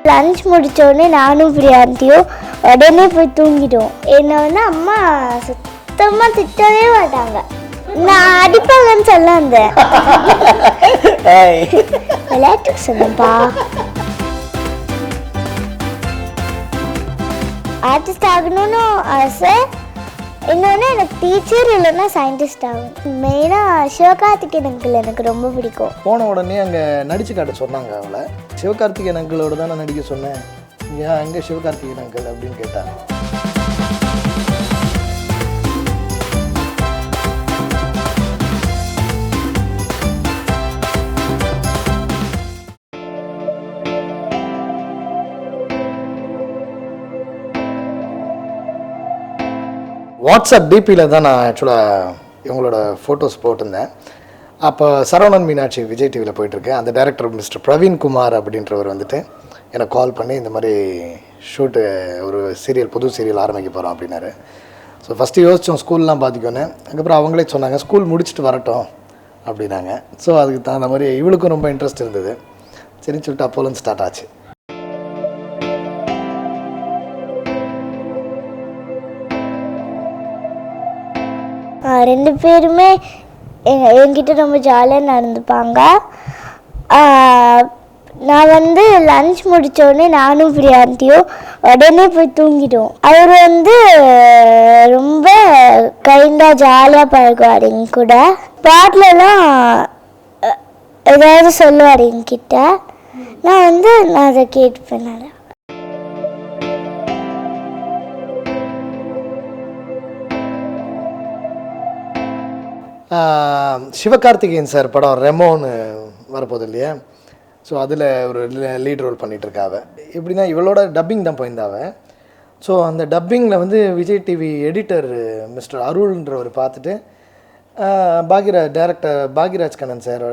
Lunch முடித்தோடனே நானும் பிரியாண்டியும் உடனே போய் தூங்கிடுவோம். என்னை வந்து அம்மா சுத்தமாக திட்டவே மாட்டாங்க. நான் அடிப்பாங்கன்னு சொல்ல வந்தேன், விளையாட்டுக்கு சொன்னப்பா. ஆர்டிஸ்ட் ஆகணும்னு ஆசை. இன்னொன்று எனக்கு டீச்சர் இல்லைன்னா சயின்டிஸ்ட் ஆகும். மெயினாக சிவகார்த்திகேயன் அங்கிள் எனக்கு ரொம்ப பிடிக்கும். போன உடனே அங்கே நடிச்சு காட்ட சொன்னாங்க அவளை. சிவகார்த்திகேயன் அங்கிளோட தான் நான் நடிக்க சொன்னேன். ஏன் அங்கே சிவகார்த்திகேயன் அங்கிள் அப்படின்னு கேட்டாங்க. வாட்ஸ்அப் டிபியில் தான் நான் ஆக்சுவலாக இவங்களோட ஃபோட்டோஸ் போட்டிருந்தேன். அப்போ சரவணன் மீனாட்சி விஜய் டிவியில் போயிட்டுருக்கேன். அந்த டைரக்டர் மிஸ்டர் பிரவீன் குமார் அப்படின்றவர் வந்துட்டு எனக்கு கால் பண்ணி இந்த மாதிரி ஷூட்டு ஒரு சீரியல், புது சீரியல் ஆரம்பிக்க போகிறோம் அப்படின்னாரு. ஸோ ஃபஸ்ட்டு யோசித்தோம் ஸ்கூல்லாம் பார்த்துக்கோன்னு. அதுக்கப்புறம் அவங்களே சொன்னாங்க ஸ்கூல் முடிச்சுட்டு வரட்டும் அப்படின்னாங்க. ஸோ அதுக்கு தகுந்த மாதிரி இவளுக்கும் ரொம்ப இன்ட்ரெஸ்ட் இருந்தது. சரின்னு சொல்லிட்டு அப்போலேருந்து ஸ்டார்ட் ஆச்சு. ரெண்டு பேருமே என்கிட்ட ரொம்ப ஜாலியாக நடந்துப்பாங்க. நான் வந்து லஞ்ச் முடித்தோடனே நானும் பிரியாண்டியும் உடனே போய் தூங்கிடுவோம். அவர் வந்து ரொம்ப கைண்டாக ஜாலியாக பழகுவார் எங்க கூட. பாட்டிலெலாம் ஏதாவது சொல்லுவார் என்கிட்ட. நான் அதை கேட்டுப்பேன். நான் சிவகார்த்திகேயன் சார் படம் ரெமோன்னு வரப்போகுது இல்லையா? ஸோ அதில் ஒரு லீட் ரோல் பண்ணிகிட்ருக்காவ. எப்படின்னா இவளோட டப்பிங் தான் போயிருந்தாவ. ஸோ அந்த டப்பிங்கில் வந்து விஜய் டிவி எடிட்டர் மிஸ்டர் அருள்ன்றவர் பார்த்துட்டு டைரக்டர் பாக்யராஜ் கண்ணன் சார்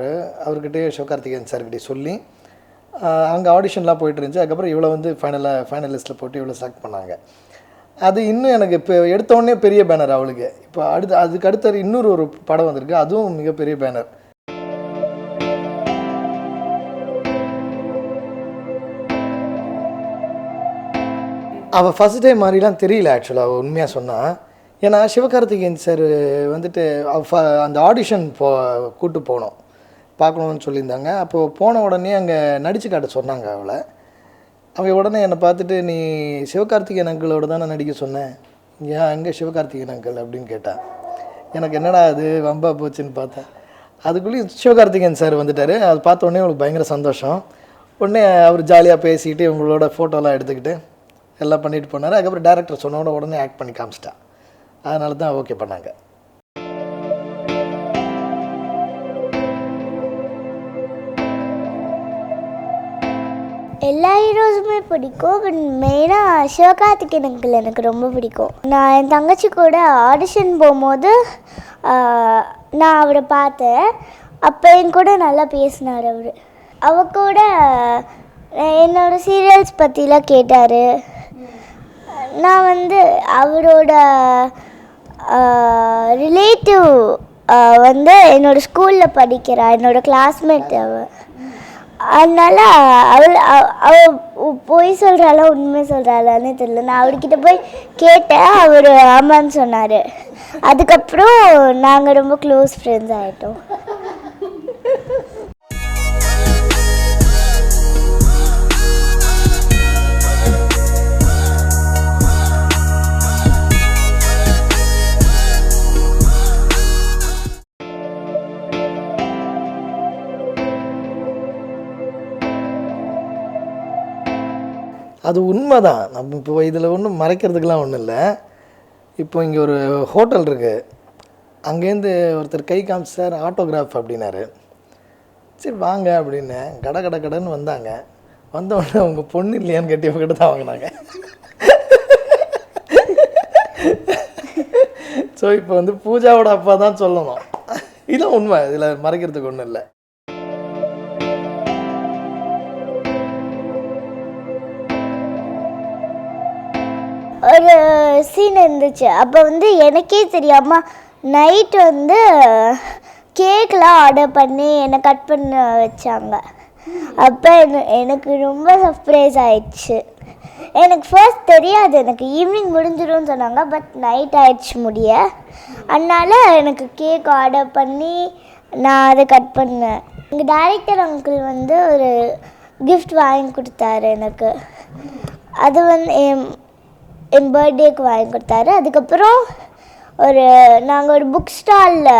அவர்கிட்டே சிவகார்த்திகேயன் சார்கிட்டே சொல்லி அங்கே ஆடிஷன்லாம் போயிட்டு இருந்துச்சு. அதுக்கப்புறம் இவ்வளோ வந்து ஃபைனலிஸ்ட்டில் போட்டு இவ்வளோ செலக்ட் பண்ணாங்க. அது இன்னும் எனக்கு இப்போ எடுத்தோடனே பெரிய பேனர் அவளுக்கு. இப்போ அதுக்கு அடுத்த இன்னொரு ஒரு படம் வந்திருக்கு, அதுவும் மிகப்பெரிய பேனர். அவள் ஃபஸ்ட் டே மாதிரிலாம் தெரியல ஆக்சுவலாக உண்மையாக சொன்னால். ஏன்னா சிவகார்த்திகேயன் சார் வந்துட்டு அந்த ஆடிஷன் கூப்பிட்டு போனோம், பார்க்கணுன்னு சொல்லியிருந்தாங்க. அப்போது போன உடனே அங்கே நடிச்சு காட்ட சொன்னாங்க அவளை. அவள் உடனே என்னை பார்த்துட்டு நீ சிவகார்த்திகேயன் அங்கிளோட தான் நான் நடிக்க சொன்னேன், ஏன் அங்கே சிவகார்த்திகேயன் அங்கிள் அப்படின்னு கேட்டான். எனக்கு என்னடா அது வம்பா போச்சுன்னு பார்த்தேன். அதுக்குள்ளேயும் சிவகார்த்திகேயன் சார் வந்துட்டார். அது பார்த்த உடனே அவளுக்கு பயங்கர சந்தோஷம். உடனே அவர் ஜாலியாக பேசிக்கிட்டு இவங்களோட ஃபோட்டோலாம் எடுத்துக்கிட்டு எல்லாம் பண்ணிட்டு போனார். அதுக்கப்புறம் டேரக்டர் சொன்னோட உடனே ஆக்ட் பண்ணி காமிச்சிட்டா. அதனால தான் ஓகே பண்ணாங்க. எல்லா ஹீரோஸுமே பிடிக்கும். பட் மெயினாக சிவகார்த்திகேயன் அங்கிள் எனக்கு ரொம்ப பிடிக்கும். நான் என் தங்கச்சி கூட ஆடிஷன் போகும்போது நான் அவரை பார்த்தேன். அப்போ என் கூட நல்லா பேசினார் அவர். அவ கூட என்னோடய சீரியல்ஸ் பற்றிலாம் கேட்டார். நான் வந்து அவரோட ரிலேட்டிவ் வந்து என்னோடய ஸ்கூலில் படிக்கிறா, என்னோடய கிளாஸ்மேட் அவள். அதனால் அவள் பொய் சொல்கிறாளா உண்மை சொல்கிறாளான்னு தெரியல. நான் அவர்கிட்ட போய் கேட்டேன், அவர் ஆமான்னு சொன்னார். அதுக்கப்புறம் நாங்கள் ரொம்ப க்ளோஸ் ஃப்ரெண்ட்ஸ் ஆகிட்டோம். அது உண்மை தான். நம்ம இப்போ இதில் ஒன்றும் மறைக்கிறதுக்கெலாம் ஒன்றும் இல்லை. இப்போ இங்கே ஒரு ஹோட்டல் இருக்குது, அங்கேருந்து ஒருத்தர் கை காமிச்சு சார் ஆட்டோகிராஃப் அப்படின்னாரு. சரி வாங்க அப்படின்னேன். கடைன்னு வந்தாங்க. வந்தோடனே அவங்க பொண்ணு இல்லையான்னு கேட்டு இவங்ககிட்ட தான் வாங்கினாங்க. ஸோ இப்போ வந்து பூஜாவோட அப்பா தான் சொல்லணும். இதான் உண்மை, இதில் மறைக்கிறதுக்கு ஒன்றும் இல்லை. ஒரு சீன் இருந்துச்சு. அப்போ வந்து எனக்கே தெரியாமல் நைட் வந்து கேக்லாம் ஆர்டர் பண்ணி என்னை கட் பண்ண வச்சாங்க. அப்போ எனக்கு ரொம்ப சர்ப்ரைஸ் ஆயிடுச்சு. எனக்கு ஃபர்ஸ்ட் தெரியாது, எனக்கு ஈவினிங் முடிஞ்சிடும்னு சொன்னாங்க. பட் நைட் ஆயிடுச்சு முடிய. அதனால் எனக்கு கேக் ஆர்டர் பண்ணி நான் அதை கட் பண்ணேன். எங்கள் டைரக்டர் அங்கிள் வந்து ஒரு கிஃப்ட் வாங்கி கொடுத்தாரு எனக்கு. அது வந்து என் பர்த்டேக்கு வாங்கி கொடுத்தாரு. அதுக்கப்புறம் நாங்கள் ஒரு புக் ஸ்டாலில்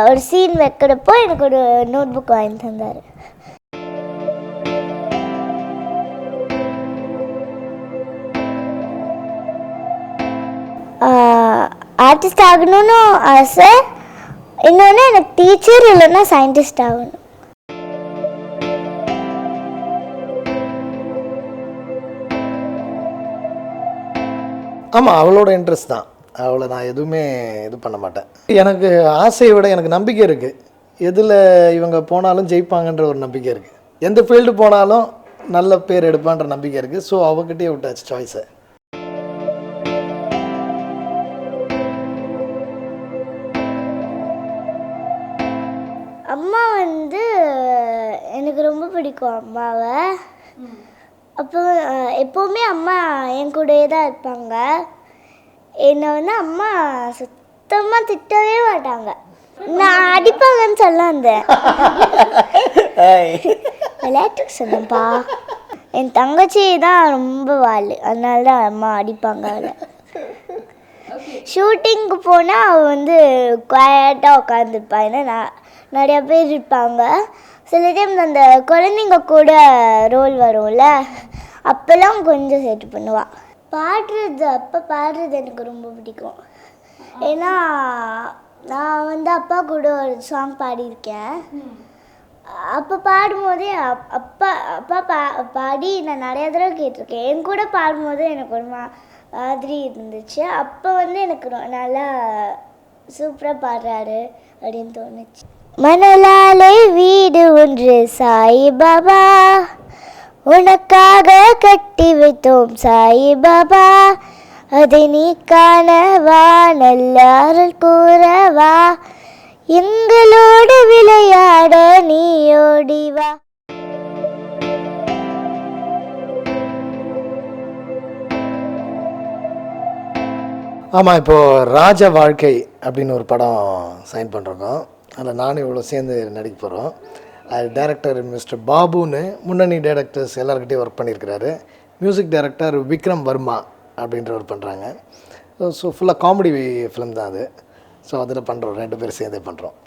ஒரு சீன் வைக்கிறப்போ எனக்கு ஒரு நோட் புக் வாங்கி தந்தார். ஆர்டிஸ்ட் ஆகணும்னு ஆசை. இன்னொன்று எனக்கு டீச்சர் இல்லைன்னா சயின்டிஸ்ட் ஆகணும். ஆமாம், அவளோட இன்ட்ரெஸ்ட் தான். அவளை நான் எதுவுமே இது பண்ண மாட்டேன். எனக்கு ஆசையை விட எனக்கு நம்பிக்கை இருக்குது. எதில் இவங்க போனாலும் ஜெயிப்பாங்கன்ற ஒரு நம்பிக்கை இருக்குது. எந்த ஃபீல்டு போனாலும் நல்ல பேர் எடுப்பான்ற நம்பிக்கை இருக்குது. ஸோ அவகிட்டே விட்டாச்சு சாய்ஸை. அம்மா வந்து எனக்கு ரொம்ப பிடிக்கும் அம்மாவை. அப்போ எப்போவுமே அம்மா என் கூடயே தான் இருப்பாங்க. என்னை வந்து அம்மா சுத்தமாக திட்டவே மாட்டாங்க. நான் அடிப்பாங்கன்னு சொல்ல வந்தேன், விளையாட்டுக்கு சொன்னப்பா. என் தங்கச்சி தான் ரொம்ப வாள், அதனால தான் அம்மா அடிப்பாங்க. அவளை ஷூட்டிங்க்கு போனால் அவள் வந்து குவாய்ட்டாக உட்காந்துருப்பா. ஏன்னா நிறையா பேர் இருப்பாங்க. சில டைம் அந்த குழந்தைங்க கூட ரோல் வரும்ல, அப்போல்லாம் கொஞ்சம் சேட்டு பண்ணுவாள். பாடுறது எனக்கு ரொம்ப பிடிக்கும். ஏன்னா நான் வந்து அப்பா கூட ஒரு சாங் பாடியிருக்கேன். அப்போ பாடும்போதே அப்பா பாடி நான் நிறையா தடவை கேட்டிருக்கேன். என் கூட பாடும்போது எனக்கு ஒரு மாதிரி இருந்துச்சு. அப்போ வந்து எனக்கு நல்லா சூப்பராக பாடுறாரு அப்படின்னு தோணுச்சு. மணலாலே வீடு ஒன்று சாயிபாபா, உனக்காக கட்டி வைத்தோம் சாயிபாபா, அதை நீ காணவா, நல்ல அருள் கூறவா, எங்களோடு விளையாட நீ ஓடிவா. ஆமாம், இப்போது ராஜ வாழ்க்கை அப்படின்னு ஒரு படம் சைன் பண்ணுறோம். அதில் நானும் இவ்வளோ சேர்ந்து நடிக்க போகிறோம். அது டைரக்டர் மிஸ்டர் பாபுன்னு முன்னணி டைரக்டர்ஸ் எல்லாருக்கிட்டையும் ஒர்க் பண்ணியிருக்கிறாரு. மியூசிக் டைரக்டர் விக்ரம் வர்மா அப்படின்றவர் பண்ணுறாங்க. ஸோ ஃபுல்லாக காமெடி ஃபிலிம் தான் அது. ஸோ அதில் பண்ணுறோம், 2 பேர் சேர்ந்தே பண்ணுறோம்.